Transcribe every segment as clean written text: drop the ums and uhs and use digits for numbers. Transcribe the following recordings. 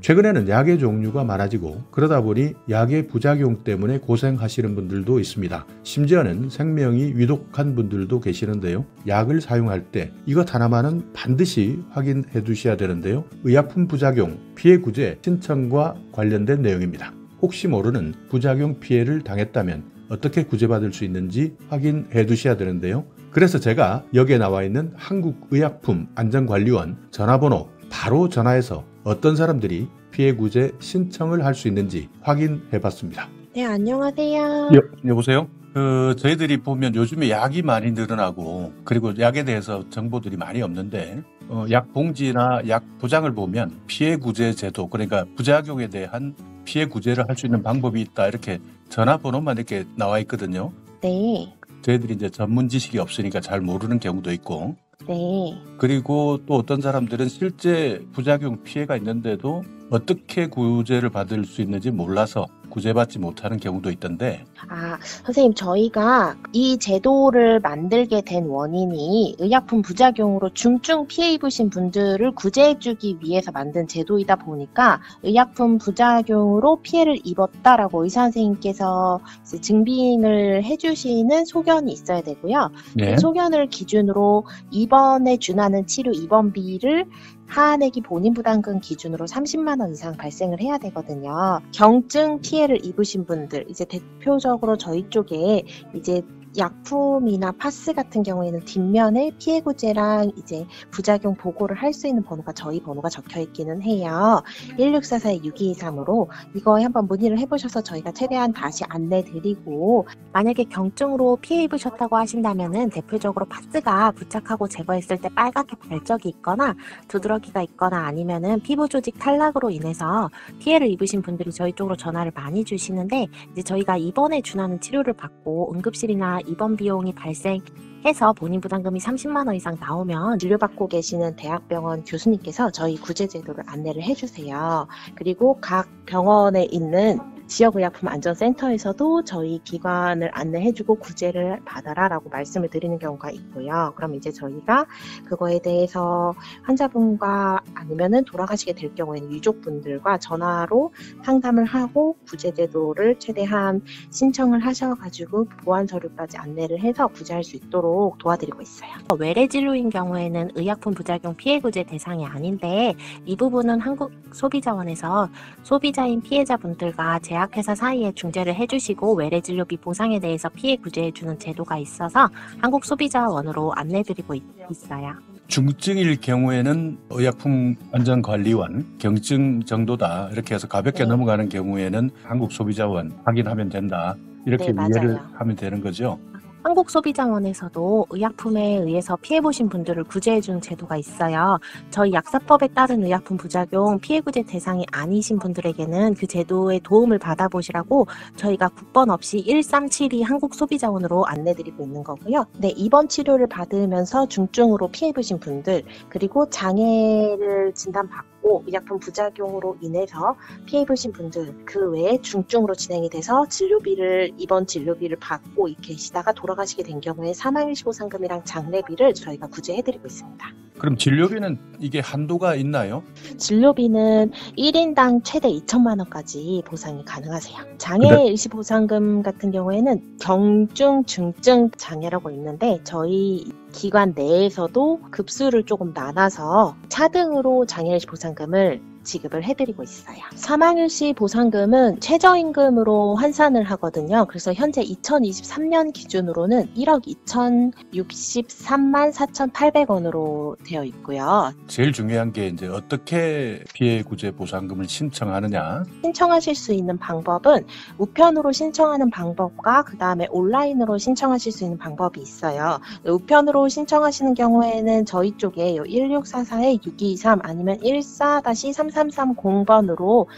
최근에는 약의 종류가 많아지고 그러다 보니 약의 부작용 때문에 고생하시는 분들도 있습니다. 심지어는 생명이 위독한 분들도 계시는데요. 약을 사용할 때 이것 하나만은 반드시 확인해 두셔야 되는데요. 의약품 부작용 피해 구제 신청과 관련된 내용입니다. 혹시 모르는 부작용 피해를 당했다면 어떻게 구제받을 수 있는지 확인해 두셔야 되는데요. 그래서 제가 여기에 나와 있는 한국의약품안전관리원 전화번호 바로 전화해서 어떤 사람들이 피해 구제 신청을 할 수 있는지 확인해 봤습니다. 네, 안녕하세요. 여보세요? 저희들이 보면 요즘에 약이 많이 늘어나고 그리고 약에 대해서 정보들이 많이 없는데 약 봉지나 약 포장을 보면 피해 구제 제도, 그러니까 부작용에 대한 피해 구제를 할 수 있는 방법이 있다, 이렇게 전화번호만 이렇게 나와 있거든요. 네. 저희들이 이제 전문 지식이 없으니까 잘 모르는 경우도 있고, 네. 그리고 또 어떤 사람들은 실제 부작용 피해가 있는데도 어떻게 구제를 받을 수 있는지 몰라서 구제받지 못하는 경우도 있던데. 선생님, 저희가 이 제도를 만들게 된 원인이 의약품 부작용으로 중증 피해 입으신 분들을 구제해주기 위해서 만든 제도이다 보니까 의약품 부작용으로 피해를 입었다라고 의사 선생님께서 이제 증빙을 해주시는 소견이 있어야 되고요. 네. 그 소견을 기준으로 입원에 준하는 치료 입원비를 하한액이 본인 부담금 기준으로 30만 원 이상 발생을 해야 되거든요. 경증 피해를 입으신 분들, 이제 대표적으로 저희 쪽에 이제 약품이나 파스 같은 경우에는 뒷면에 피해 구제랑 이제 부작용 보고를 할 수 있는 번호가 저희 번호가 적혀 있기는 해요. 1644-6223으로 이거에 한번 문의를 해보셔서 저희가 최대한 다시 안내 드리고, 만약에 경증으로 피해 입으셨다고 하신다면은 대표적으로 파스가 부착하고 제거했을 때 빨갛게 발적이 있거나 두드러기가 있거나 아니면은 피부 조직 탈락으로 인해서 피해를 입으신 분들이 저희 쪽으로 전화를 많이 주시는데, 이제 저희가 입원에 준하는 치료를 받고 응급실이나 입원 비용이 발생해서 본인 부담금이 30만 원 이상 나오면 진료받고 계시는 대학병원 교수님께서 저희 구제제도를 안내를 해주세요. 그리고 각 병원에 있는 지역의약품안전센터에서도 저희 기관을 안내해주고 구제를 받아라 라고 말씀을 드리는 경우가 있고요. 그럼 이제 저희가 그거에 대해서 환자분과 아니면은 돌아가시게 될 경우에는 유족분들과 전화로 상담을 하고 구제제도를 최대한 신청을 하셔가지고 보완 서류까지 안내를 해서 구제할 수 있도록 도와드리고 있어요. 외래진료인 경우에는 의약품 부작용 피해 구제 대상이 아닌데, 이 부분은 한국소비자원에서 소비자인 피해자분들과 제약회사 사이에 중재를 해주시고 외래진료비 보상에 대해서 피해 구제해주는 제도가 있어서 한국소비자원으로 안내드리고 있어요. 중증일 경우에는 의약품안전관리원 경증 정도다 이렇게 해서 가볍게 넘어가는 경우에는 한국소비자원 확인하면 된다, 이렇게 이해를 하면 되는 거죠. 한국소비자원에서도 의약품에 의해서 피해보신 분들을 구제해주는 제도가 있어요. 저희 약사법에 따른 의약품 부작용 피해 구제 대상이 아니신 분들에게는 그 제도의 도움을 받아보시라고 저희가 국번 없이 1372 한국소비자원으로 안내드리고 있는 거고요. 네, 입원 치료를 받으면서 중증으로 피해보신 분들, 그리고 장애를 진단받고 의약품 부작용으로 인해서 피해 입으신 분들, 그 외에 중증으로 진행이 돼서 입원 진료비를 받고 계시다가 돌아가시게 된 경우에 사망일시보상금이랑 장례비를 저희가 구제해드리고 있습니다. 그럼 진료비는 이게 한도가 있나요? 진료비는 1인당 최대 2천만 원까지 보상이 가능하세요. 장애일시보상금 같은 경우에는 경증, 중증 장애라고 있는데 저희 기관 내에서도 급수를 조금 나눠서 차등으로 장애일시 보상금을 지급을 해드리고 있어요. 사망일시 보상금은 최저임금으로 환산을 하거든요. 그래서 현재 2023년 기준으로는 1억 2,063만 4,800원으로 되어 있고요. 제일 중요한 게 이제 어떻게 피해 구제 보상금을 신청하느냐. 신청하실 수 있는 방법은 우편으로 신청하는 방법과 그 다음에 온라인으로 신청하실 수 있는 방법이 있어요. 우편으로 신청하시는 경우에는 저희 쪽에 1644-6223 아니면 14-3330번으로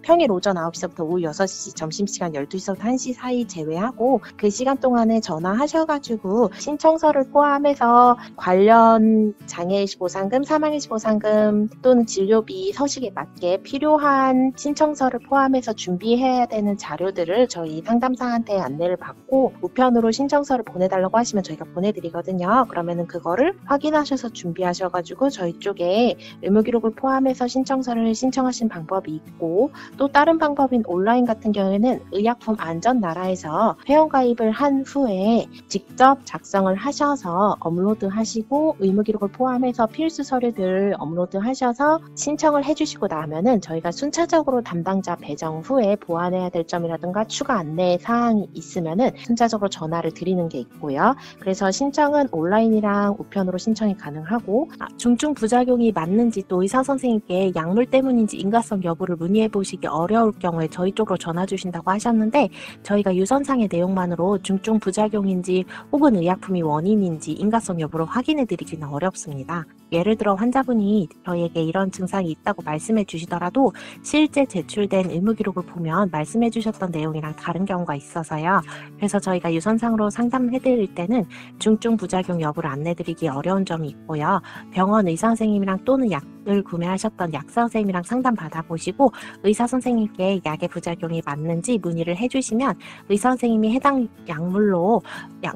평일 오전 9시부터 오후 6시, 점심시간 12시부터 1시 사이 제외하고 그 시간 동안에 전화하셔가지고 신청서를 포함해서 관련 장애일시 보상금, 사망일시 보상금 또는 진료비 서식에 맞게 필요한 신청서를 포함해서 준비해야 되는 자료들을 저희 상담사한테 안내를 받고 우편으로 신청서를 보내달라고 하시면 저희가 보내드리거든요. 그러면은 그거를 확인하셔서 준비하셔가지고 저희 쪽에 의무기록을 포함해서 신청서를 신청하시면 신청하신 방법이 있고, 또 다른 방법인 온라인 같은 경우에는 의약품 안전나라에서 회원가입을 한 후에 직접 작성을 하셔서 업로드하시고 의무기록을 포함해서 필수 서류들 업로드하셔서 신청을 해주시고 나면은 저희가 순차적으로 담당자 배정 후에 보완해야 될 점이라든가 추가 안내 사항이 있으면은 순차적으로 전화를 드리는 게 있고요. 그래서 신청은 온라인이랑 우편으로 신청이 가능하고, 중증 부작용이 맞는지 또 의사 선생님께 약물 때문인지 인과성 여부를 문의해 보시기 어려울 경우에 저희 쪽으로 전화 주신다고 하셨는데, 저희가 유선상의 내용만으로 중증 부작용인지 혹은 의약품이 원인인지 인과성 여부를 확인해 드리기는 어렵습니다. 예를 들어 환자분이 저희에게 이런 증상이 있다고 말씀해 주시더라도 실제 제출된 의무기록을 보면 말씀해 주셨던 내용이랑 다른 경우가 있어서요. 그래서 저희가 유선상으로 상담해 드릴 때는 중증 부작용 여부를 안내 드리기 어려운 점이 있고요. 병원 의사 선생님이랑 또는 약을 구매하셨던 약사 선생님이랑 상담 받아보시고 의사 선생님께 약의 부작용이 맞는지 문의를 해주시면 의사 선생님이 해당 약물로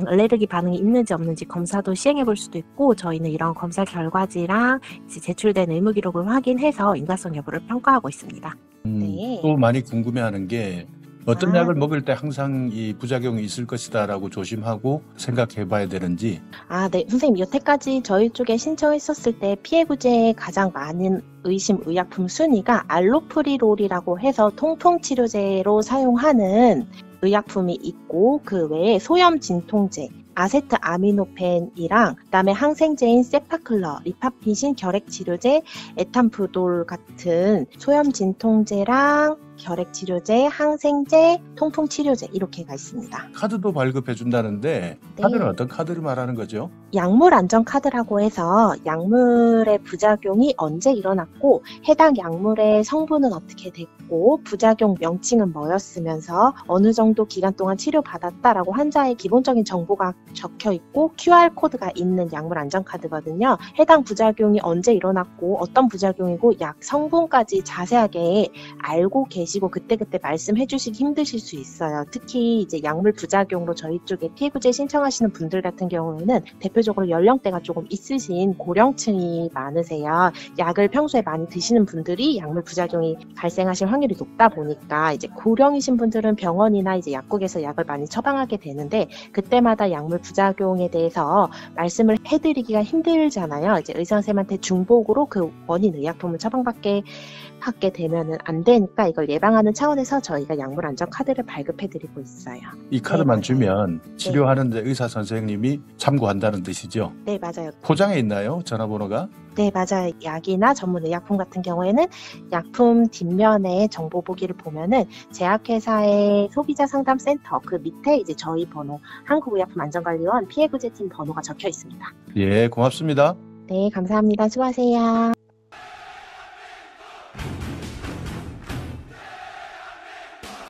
알레르기 반응이 있는지 없는지 검사도 시행해 볼 수도 있고, 저희는 이런 검사 결과지랑 이제 제출된 의무 기록을 확인해서 인과성 여부를 평가하고 있습니다. 네. 또 많이 궁금해하는 게 어떤 약을 네. 먹을 때 항상 이 부작용이 있을 것이다라고 조심하고 생각해봐야 되는지. 네. 선생님, 여태까지 저희 쪽에 신청했었을 때 피해구제에 가장 많은 의심 의약품 순위가 알로프리롤이라고 해서 통풍치료제로 사용하는 의약품이 있고, 그 외에 소염 진통제, 아세트아미노펜이랑 그다음에 항생제인 세파클러, 리파피신 결핵치료제, 에탄푸돌 같은 소염 진통제랑 결핵치료제, 항생제, 통풍치료제 이렇게가 있습니다. 카드도 발급해 준다는데 카드는 어떤 카드를 말하는 거죠? 약물 안전 카드라고 해서 약물의 부작용이 언제 일어났고 해당 약물의 성분은 어떻게 됐고 부작용 명칭은 뭐였으면서 어느 정도 기간 동안 치료받았다라고 환자의 기본적인 정보가 적혀 있고 QR코드가 있는 약물 안전 카드거든요. 해당 부작용이 언제 일어났고 어떤 부작용이고 약 성분까지 자세하게 알고 계시고 그때그때 말씀해 주시기 힘드실 수 있어요. 특히 이제 약물 부작용으로 저희 쪽에 피해구제 신청하시는 분들 같은 경우에는 대표적으로 연령대가 조금 있으신 고령층이 많으세요. 약을 평소에 많이 드시는 분들이 약물 부작용이 발생하실 확률이 높다 보니까 이제 고령이신 분들은 병원이나 이제 약국에서 약을 많이 처방하게 되는데 그때마다 약물 부작용에 대해서 말씀을 해드리기가 힘들잖아요. 이제 의사 선생님한테 중복으로 그 원인 의약품을 처방받게 하게 되면은 안 되니까 이걸 예방하는 차원에서 저희가 약물 안전 카드를 발급해드리고 있어요. 이 카드만 네, 주면 치료하는데 의사 선생님이 참고한다는 뜻이죠? 네, 맞아요. 포장에 있나요? 전화번호가? 네, 맞아요. 약이나 전문 의약품 같은 경우에는 약품 뒷면에 정보 보기를 보면은 제약회사의 소비자 상담센터 그 밑에 이제 저희 번호 한국의약품안전관리원 피해구제팀 번호가 적혀 있습니다. 예, 고맙습니다. 네, 감사합니다. 수고하세요.